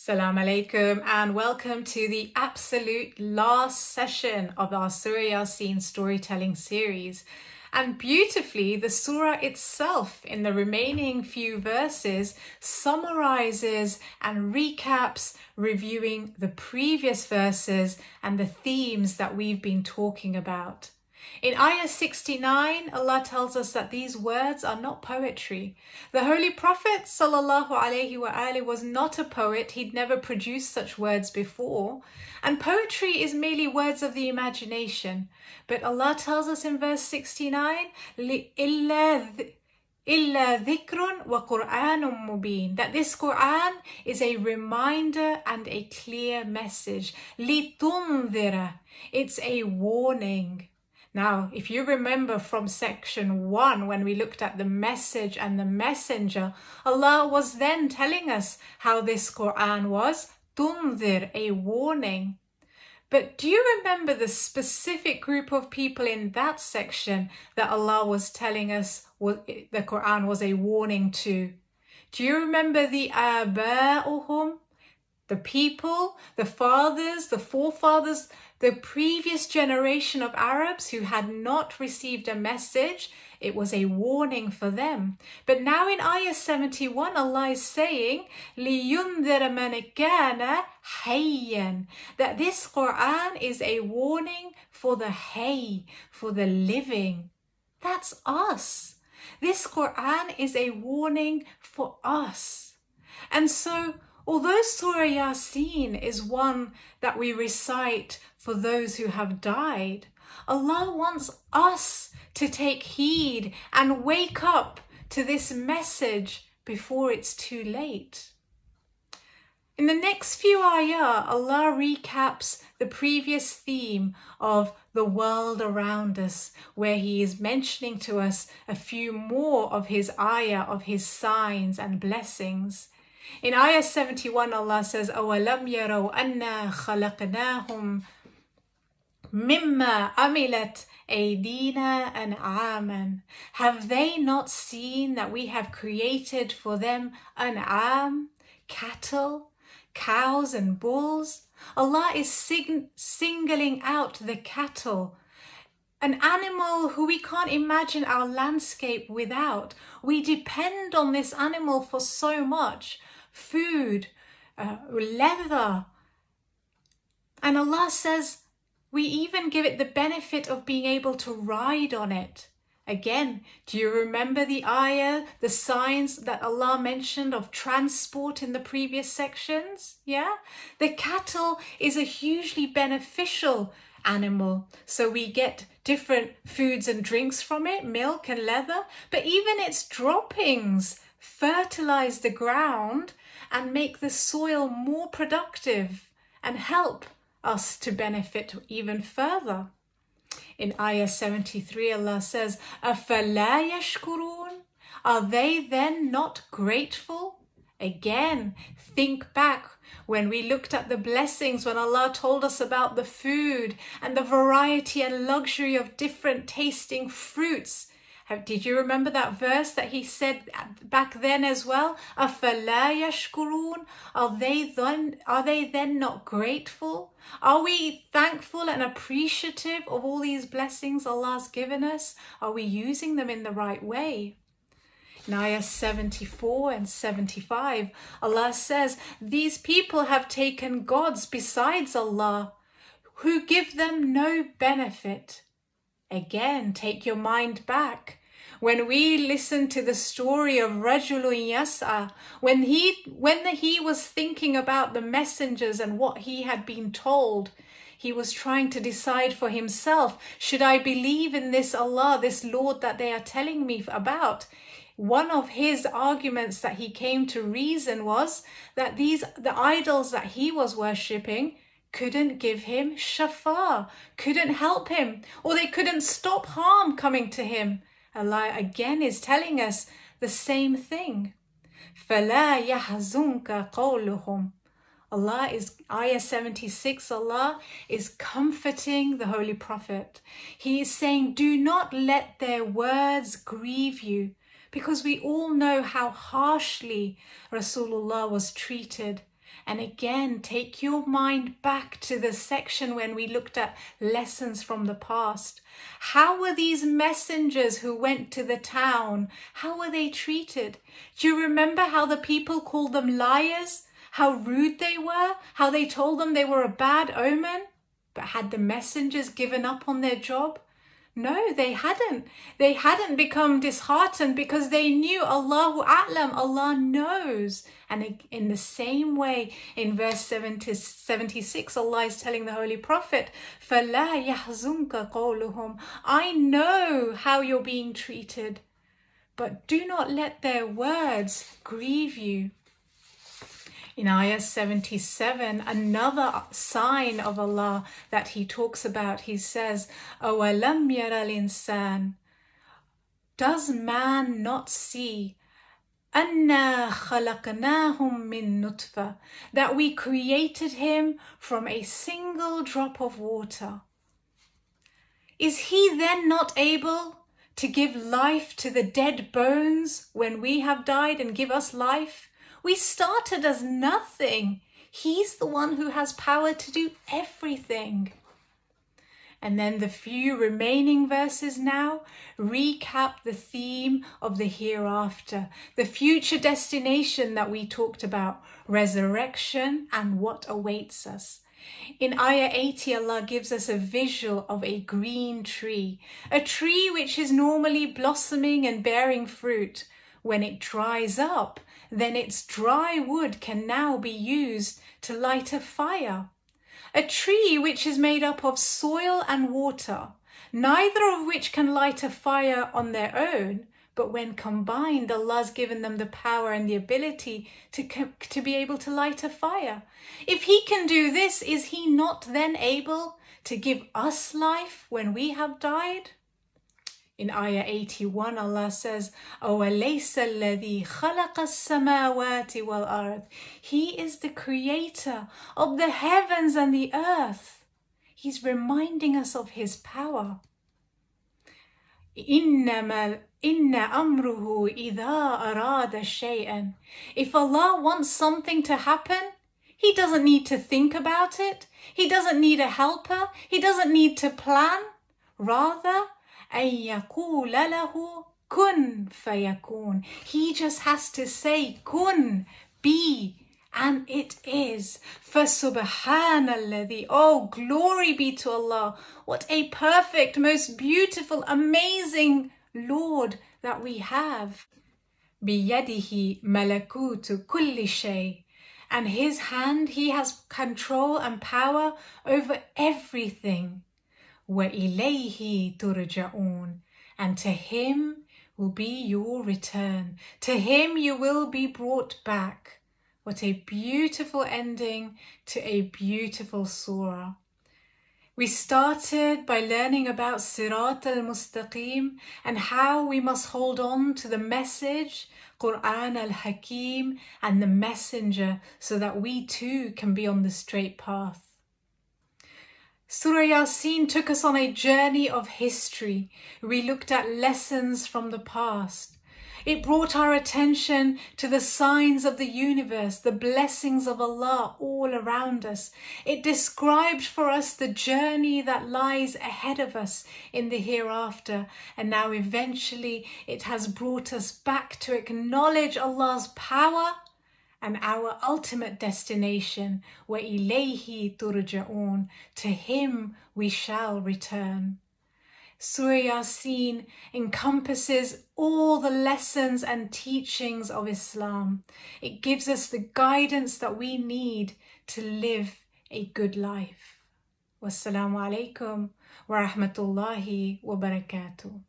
Assalamu alaikum and welcome to the absolute last session of our Surah Yaseen storytelling series. And beautifully, the surah itself in the remaining few verses summarizes and recaps, reviewing the previous verses and the themes that we've been talking about. In ayah 69, Allah tells us that these words are not poetry. The Holy Prophet ﷺ was not a poet. He'd never produced such words before. And poetry is merely words of the imagination. But Allah tells us in verse 69, إِلَّا ذِكْرٌ وَقُرْآنٌ مُبِينٌ, that this Quran is a reminder and a clear message. لِتُنذِرَ, it's a warning. Now, if you remember from section 1, when we looked at the message and the messenger, Allah was then telling us how this Quran was, tunzir, a warning. But do you remember the specific group of people in that section that Allah was telling us the Quran was a warning to? Do you remember the aba'uhum? The people, the fathers, the forefathers, the previous generation of Arabs who had not received a message. It was a warning for them. But now in ayah 71, Allah is saying, لِيُنذِرَ مَنْ كَانَ حَيًّا, that this Quran is a warning for the hayy, for the living. That's us. This Quran is a warning for us. And so, although Surah Yaseen is one that we recite for those who have died, Allah wants us to take heed and wake up to this message before it's too late. In the next few ayah, Allah recaps the previous theme of the world around us, where He is mentioning to us a few more of His ayah, of His signs and blessings. In ayah 71, Allah says, أَوَلَمْ يَرَوْا أَنَّا خَلَقْنَاهُمْ مِمَّا عَمِلَتْ أَيْدِينَا أَنْعَامًا. Have they not seen that we have created for them an'am, cattle, cows and bulls? Allah is singling out the cattle, an animal who we can't imagine our landscape without. We depend on this animal for so much. Food, leather. And Allah says we even give it the benefit of being able to ride on it. Again, do you remember the ayah, the signs that Allah mentioned of transport in the previous sections? Yeah? The cattle is a hugely beneficial animal. So we get different foods and drinks from it, milk and leather, but even its droppings fertilize the ground and make the soil more productive and help us to benefit even further. In ayah 73, Allah says, أَفَلَا يَشْكُرُونَ, are they then not grateful? Again, think back when we looked at the blessings, when Allah told us about the food and the variety and luxury of different tasting fruits. Did you remember that verse that He said back then as well? أَفَلَا يَشْكُرُونَ, are they then not grateful? Are we thankful and appreciative of all these blessings Allah's given us? Are we using them in the right way? In ayah 74 and 75, Allah says, these people have taken gods besides Allah, who give them no benefit. Again, take your mind back. When we listen to the story of Rajulun Yas'a, when he was thinking about the messengers and what he had been told, he was trying to decide for himself, should I believe in this Allah, this Lord that they are telling me about? One of his arguments that he came to reason was that the idols that he was worshipping couldn't give him shafa, couldn't help him, or they couldn't stop harm coming to him. Allah again is telling us the same thing. فَلَا يَحْزُنْكَ قَوْلُهُمْ. Allah is, ayah 76, Allah is comforting the Holy Prophet. He is saying, do not let their words grieve you, because we all know how harshly Rasulullah was treated. And again, take your mind back to the section when we looked at lessons from the past. How were these messengers who went to the town, how were they treated? Do you remember how the people called them liars? How rude they were? How they told them they were a bad omen? But had the messengers given up on their job? No, they hadn't. They hadn't become disheartened because they knew Allahu A'lam, Allah knows. And in the same way, in verse 76, Allah is telling the Holy Prophet, فَلَا يَحْزُنْكَ قَوْلُهُمْ, I know how you're being treated, but do not let their words grieve you. In ayah 77, another sign of Allah that he talks about, he says, أَوَلَمْ يَرَ الْإِنسَانِ, does man not see أَنَّا خَلَقْنَاهُمْ مِن نُطْفَةٍ, that we created him from a single drop of water? Is he then not able to give life to the dead bones when we have died and give us life? We started as nothing. He's the one who has power to do everything. And then the few remaining verses now recap the theme of the hereafter, the future destination that we talked about, resurrection and what awaits us. In ayah 80, Allah gives us a visual of a green tree, a tree which is normally blossoming and bearing fruit. When it dries up, then its dry wood can now be used to light a fire. A tree which is made up of soil and water, neither of which can light a fire on their own, but when combined, Allah's given them the power and the ability to be able to light a fire. If He can do this, is He not then able to give us life when we have died? In ayah 81, Allah says, أَوَلَيْسَ الَّذِي خَلَقَ السَّمَاوَاتِ وَالْأَرْضِ, He is the creator of the heavens and the earth. He's reminding us of His power. إِنَّ أَمْرُهُ إِذَا أَرَادَ شَيْئًا, if Allah wants something to happen, He doesn't need to think about it. He doesn't need a helper. He doesn't need to plan. Rather, أَن يَقُولَ لَهُ كُن فَيَكُونَ. He just has to say kun, be, and it is. فَسُبْحَانَ الَّذِي, oh, glory be to Allah. What a perfect, most beautiful, amazing Lord that we have. بِيَدِهِ مَلَكُوتُ كُلِّ شَيْءٍ, and His hand, He has control and power over everything. وَإِلَيْهِ تُرْجَعُونَ, and to Him will be your return. To Him you will be brought back. What a beautiful ending to a beautiful surah. We started by learning about Sirat al-Mustaqim and how we must hold on to the message, Quran al-Hakim, and the messenger so that we too can be on the straight path. Surah Yaseen took us on a journey of history. We looked at lessons from the past. It brought our attention to the signs of the universe, the blessings of Allah all around us. It described for us the journey that lies ahead of us in the hereafter. And now eventually it has brought us back to acknowledge Allah's power and our ultimate destination, وَإِلَيْهِ تُرْجَعُونَ, to Him we shall return. Surah Yaseen encompasses all the lessons and teachings of Islam. It gives us the guidance that we need to live a good life. Wassalamu alaikum wa rahmatullahi wa barakatuh.